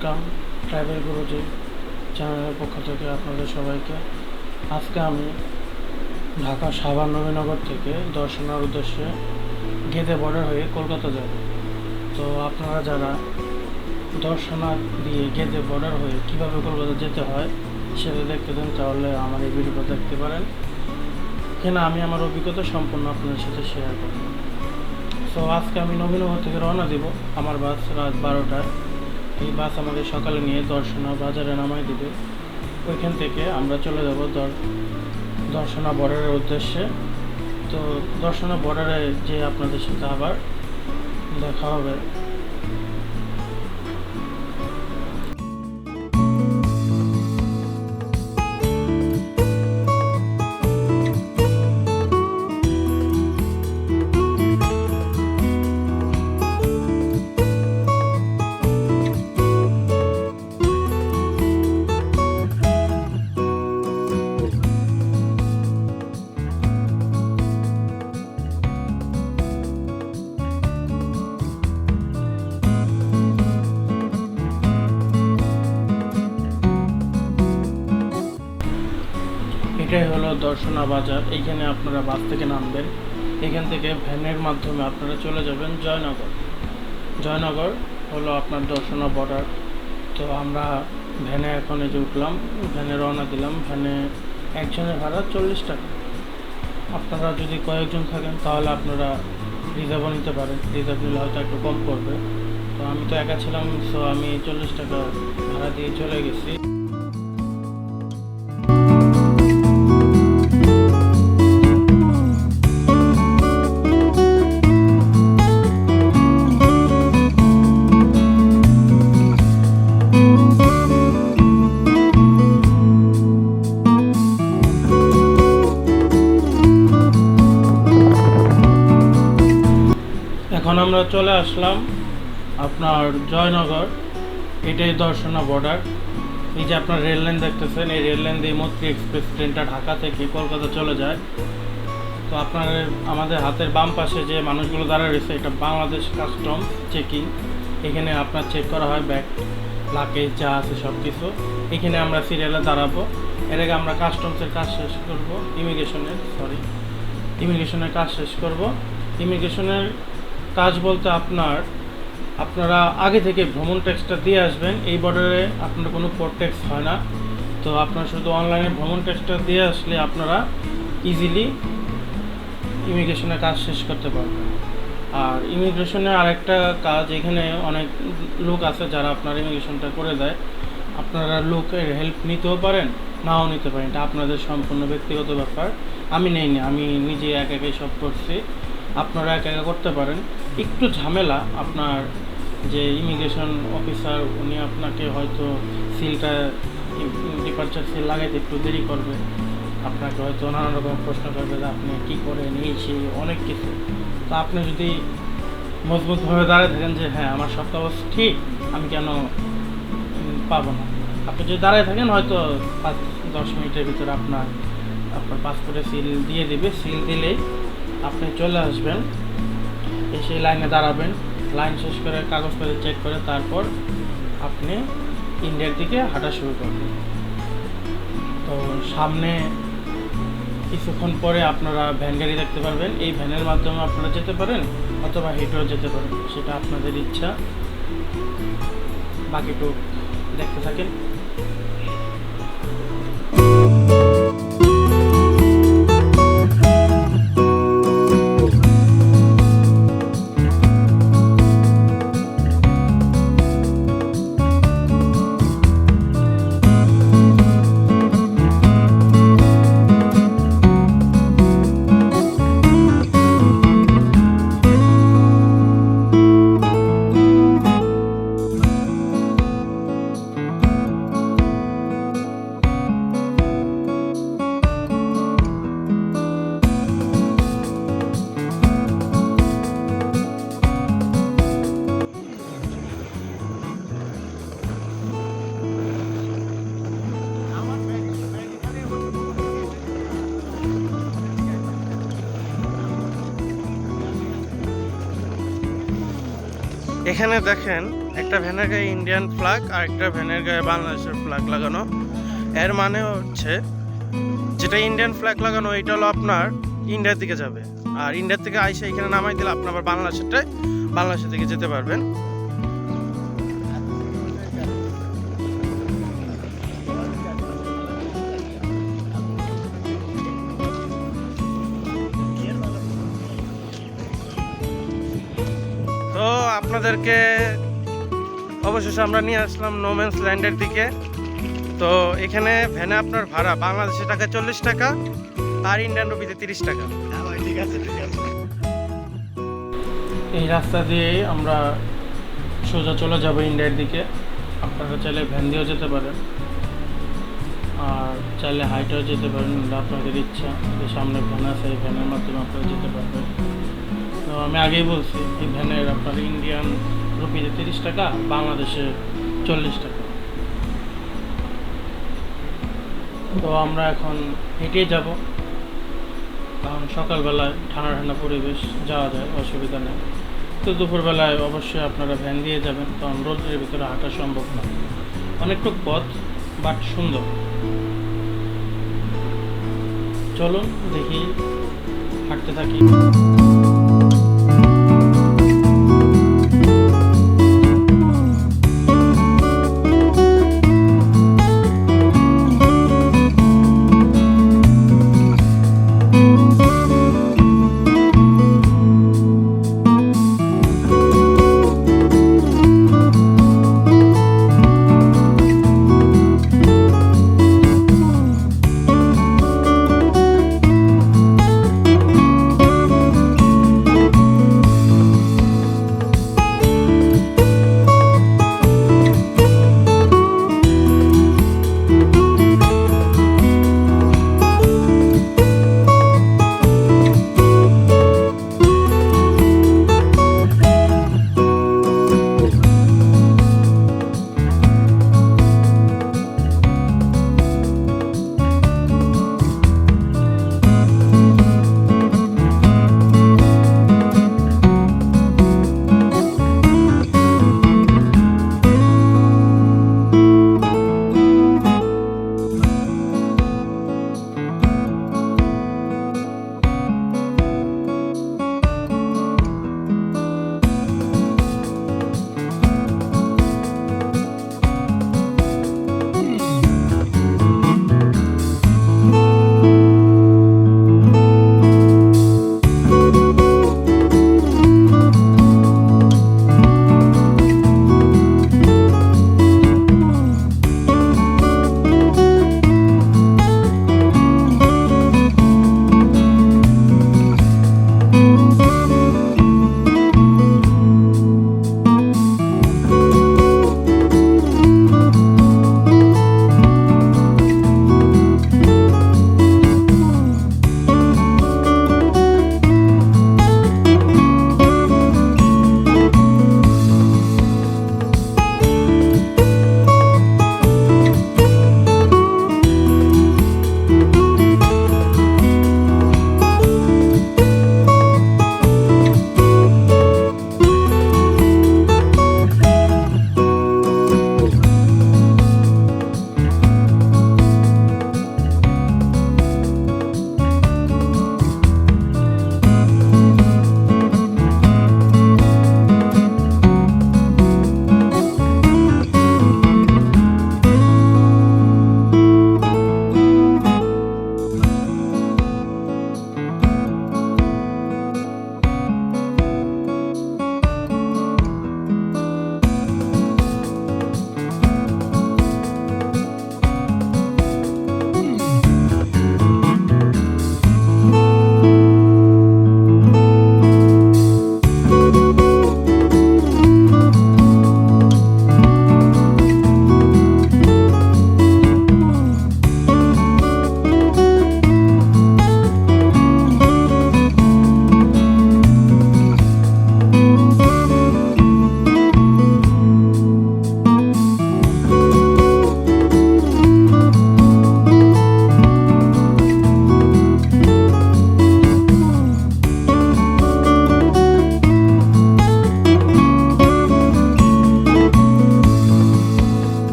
Welcome travel গুরুজি চ্যানেলের পক্ষ থেকে আপনাদের সবাইকে। আজকে আমি ঢাকা সাভার নবীনগর থেকে দর্শনার উদ্দেশ্যে গেদে বর্ডার হয়ে কলকাতা যাব। তো আপনারা যারা দর্শনা দিয়ে গেদে বর্ডার হয়ে কীভাবে কলকাতা যেতে হয় সেটা দেখতে দেন, তাহলে আমার এই ভিডিওটা দেখতে পারেন। এখানে আমি আমার অভিজ্ঞতা সম্পূর্ণ আপনাদের সাথে শেয়ার করব। তো আজকে আমি নবীনগর থেকে রওনা দিব। আমার বাস রাত 12টায়। এই বাস আমাদের সকালে নিয়ে দর্শনা বাজারে নামাই দিবে। ওইখান থেকে আমরা চলে যাব দর্শনা বর্ডারের উদ্দেশ্যে। তো দর্শনা বর্ডারে যে আপনাদের সাথে আবার দেখা হবে। এটাই হলো দর্শনা বাজার। এইখানে আপনারা বাস থেকে নামবেন। এখান থেকে ভ্যানের মাধ্যমে আপনারা চলে যাবেন জয়নগর। জয়নগর হলো আপনার দর্শনা বর্ডার। তো আমরা ভ্যানে এখন এই যে উঠলাম, ভ্যানে রওনা দিলাম। ভ্যানে একজনের ভাড়া 40 টাকা। আপনারা যদি কয়েকজন থাকেন তাহলে আপনারা রিজার্ভও নিতে পারেন। রিজার্ভ নিলে হয়তো একটু কম পড়বে। তো আমি তো একা ছিলাম, সো আমি 40 টাকা ভাড়া দিয়ে চলে গেছি। এখন আমরা চলে আসলাম আপনার জয়নগর। এটাই দর্শনা বর্ডার। এই যে আপনার রেল লাইন দেখতেছেন, এই রেল লাইন দিয়ে মৈত্রী এক্সপ্রেস ট্রেনটা ঢাকা থেকে কলকাতা চলে যায়। তো আপনার আমাদের হাতের বাম পাশে যে মানুষগুলো দাঁড়ায় রয়েছে, এটা বাংলাদেশ কাস্টম চেকিং। এখানে আপনার চেক করা হয় ব্যাগ, লাগেজ যা আছে সব কিছু। এখানে আমরা সিরিয়ালে দাঁড়াবো। এর আগে আমরা কাস্টমসের কাজ শেষ করব, ইমিগ্রেশনের কাজ শেষ করব। ইমিগ্রেশনের কাজ বলতে আপনারা আগে থেকে ভ্রমণ ট্যাক্সটা দিয়ে আসবেন। এই বর্ডারে আপনার কোনো পোর্ট ট্যাক্স হয় না। তো আপনারা শুধু অনলাইনে ভ্রমণ ট্যাক্সটা দিয়ে আসলে আপনারা ইজিলি ইমিগ্রেশনের কাজ শেষ করতে পারবেন। আর ইমিগ্রেশনের আরেকটা কাজ, এখানে অনেক লোক আছে যারা আপনার ইমিগ্রেশনটা করে দেয়। আপনারা লোকের হেল্প নিতেও পারেন, নাও নিতে পারেন, এটা আপনাদের সম্পূর্ণ ব্যক্তিগত ব্যাপার। আমি নেইনি, আমি নিজে একাই সব করছি। আপনারা একা করতে পারেন। একটু ঝামেলা, আপনার যে ইমিগ্রেশন অফিসার উনি আপনাকে হয়তো সিলটা ডিপার্চার সিল লাগাইতে একটু দেরি করবে। আপনাকে হয়তো নানা রকম প্রশ্ন করবে যে আপনি কী করে নিয়েছি, অনেক কিছু। তো আপনি যদি মজবুতভাবে দাঁড়িয়ে থাকেন যে হ্যাঁ আমার সব কাগজ ঠিক, আমি কেন পাবো না, আপনি যদি দাঁড়িয়ে থাকেন হয়তো 5-10 মিনিটের ভিতরে আপনার পাসপোর্টে সিল দিয়ে দেবে। সিল দিলেই আপনি চলে আসবেন, এসে লাইনে দাঁড়াবেন। লাইন শেষ করে কাগজপত্র চেক করে তারপর আপনি ইন্ডিয়ার দিকে হাঁটা শুরু করবেন। তো সামনে কিছুক্ষণ পরে আপনারা ভ্যান গাড়ি দেখতে পারবেন। এই ভ্যানের মাধ্যমে আপনারা যেতে পারেন অথবা হেঁটেও যেতে পারেন, সেটা আপনাদের ইচ্ছা। বাকিটুকু দেখতে থাকেন। এখানে দেখেন একটা ভ্যানের গায়ে ইন্ডিয়ান ফ্ল্যাগ আর একটা ভ্যানের গায়ে বাংলাদেশের ফ্ল্যাগ লাগানো। এর মানে হচ্ছে যেটা ইন্ডিয়ান ফ্ল্যাগ লাগানো এটা হলো আপনার ইন্ডিয়ার দিকে যাবে, আর ইন্ডিয়ার থেকে আইসা এখানে নামাই দিলে আপনি আবার বাংলাদেশের দিকে যেতে পারবেন। তো আপনাদেরকে অবশেষে আমরা নিয়ে আসলাম নোম্যান্স ল্যান্ডের দিকে। তো এখানে ভ্যানে আপনার ভাড়া বাংলাদেশি টাকা 40 টাকা আর ইন্ডিয়ান রুপিতে 30 টাকা। ঠিক আছে ঠিক আছে। এই রাস্তা দিয়ে আমরা সোজা চলে যাব ইন্ডিয়ার দিকে। আপনারা চাইলে ভ্যান দিয়েও যেতে পারেন আর চাইলে হাইটেও যেতে পারেন, আপনাদের ইচ্ছা। যে সামনে ভ্যান আছে এই ভ্যানের মাধ্যমে আপনারা যেতে পারবেন। তো আমি আগেই বলছি এই ভ্যানের আপনার ইন্ডিয়ান রুপিতে 30 টাকা, বাংলাদেশে 40 টাকা। তো আমরা এখন হেঁটেই যাব, কারণ সকালবেলায় ঠান্ডা ঠান্ডা পরিবেশ, যাওয়া যায়, অসুবিধা নেই। তো দুপুরবেলায় অবশ্যই আপনারা ভ্যান দিয়ে যাবেন, কারণ রোদের ভিতরে হাঁটা সম্ভব না। অনেকটুক পথ, বাট সুন্দর। চলুন দেখি, হাঁটতে থাকি।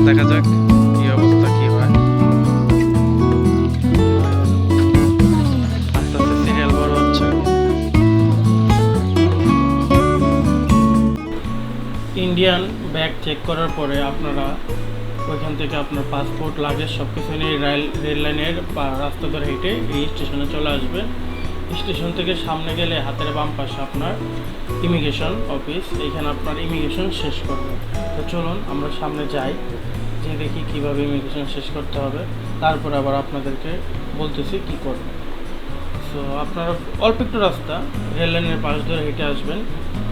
দেখা যাক কি অবস্থা কি হয়। আস্তে আস্তে সিরিয়াল বড় হচ্ছে। ইন্ডিয়ান ব্যাগ চেক করার পরে আপনারা ওইখান থেকে আপনার পাসপোর্ট লাগেজ সব কিছু নিয়ে রেল লাইনের রাস্তা ধরে হেঁটে এই স্টেশনে চলে আসবেন। স্টেশন থেকে সামনে গেলে হাতের বাম পাশে আপনার ইমিগ্রেশন অফিস, এইখানে আপনার ইমিগ্রেশন শেষ করবেন। তো চলুন আমরা সামনে যাই, যে দেখি কীভাবে ইমিগ্রেশন শেষ করতে হবে, তারপর আবার আপনাদেরকে বলতেছি কি করবেন। সো আপনারা অল্প একটু রাস্তা রেল লাইনের পাশ ধরে হেঁটে আসবেন,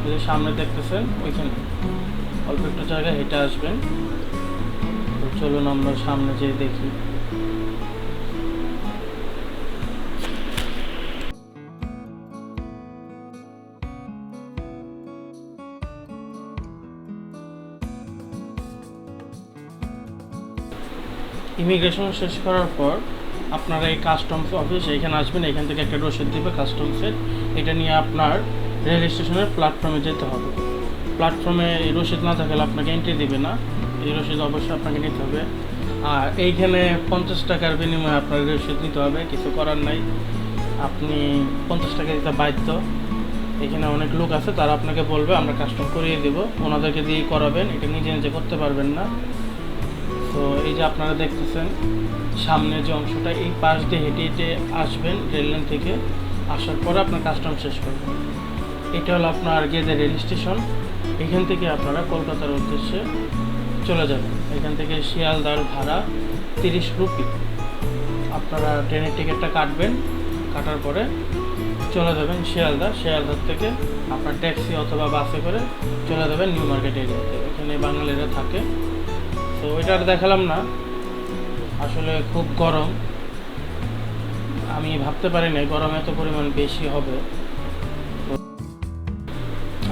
যদি সামনে দেখতেছেন ওইখানে অল্প একটু জায়গায় হেঁটে আসবেন। তো চলুন আমরা সামনে যেয়ে দেখি। ইমিগ্রেশন শেষ করার পর আপনারা এই কাস্টমস অফিস এইখানে আসবেন, এখান থেকে একটা রসিদ দেবে কাস্টমসের, এটা নিয়ে আপনার রেল স্টেশনের প্ল্যাটফর্মে যেতে হবে। প্ল্যাটফর্মে এই রসিদ না থাকলে আপনাকে এন্ট্রি দেবে না, এই রসিদ অবশ্যই আপনাকে নিতে হবে। আর এইখানে 50 টাকার বিনিময়ে আপনার রসিদ নিতে হবে, কিছু করার নাই, আপনি 50 টাকা দিতে বাধ্য। এখানে অনেক লোক আছে, তারা আপনাকে বলবে আমরা কাস্টম করিয়ে দেব, ওনাদেরকে দিয়েই করাবেন, এটা নিজে নিজে করতে পারবেন না। তো এই যে আপনারা দেখতেছেন সামনে যে অংশটা, এই পাশ দিয়ে হেঁটে হেঁটে আসবেন রেললাইন থেকে, আসার পরে আপনার কাস্টম শেষ করবেন। এটা হলো আপনার গেদে রেল স্টেশন। এখান থেকে আপনারা কলকাতার উদ্দেশ্যে চলে যাবেন। এখান থেকে শিয়ালদার ভাড়া 30 রুপি। আপনারা ট্রেনের টিকিটটা কাটবেন, কাটার পরে চলে যাবেন শিয়ালদার থেকে আপনার ট্যাক্সি অথবা বাসে করে চলে যাবেন নিউ মার্কেট এরিয়াতে, এখানে বাঙালিরা থাকে। তো এটা আর দেখালাম না, আসলে খুব গরম, আমি ভাবতে পারি না গরম এত পরিমাণ বেশি হবে। তো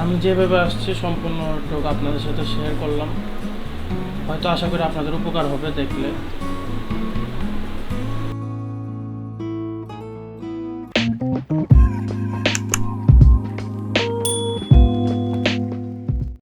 আমি যেভাবে আসছি সম্পূর্ণটুকু আপনাদের সাথে শেয়ার করলাম, হয়তো আশা করি আপনাদের উপকার হবে দেখলে।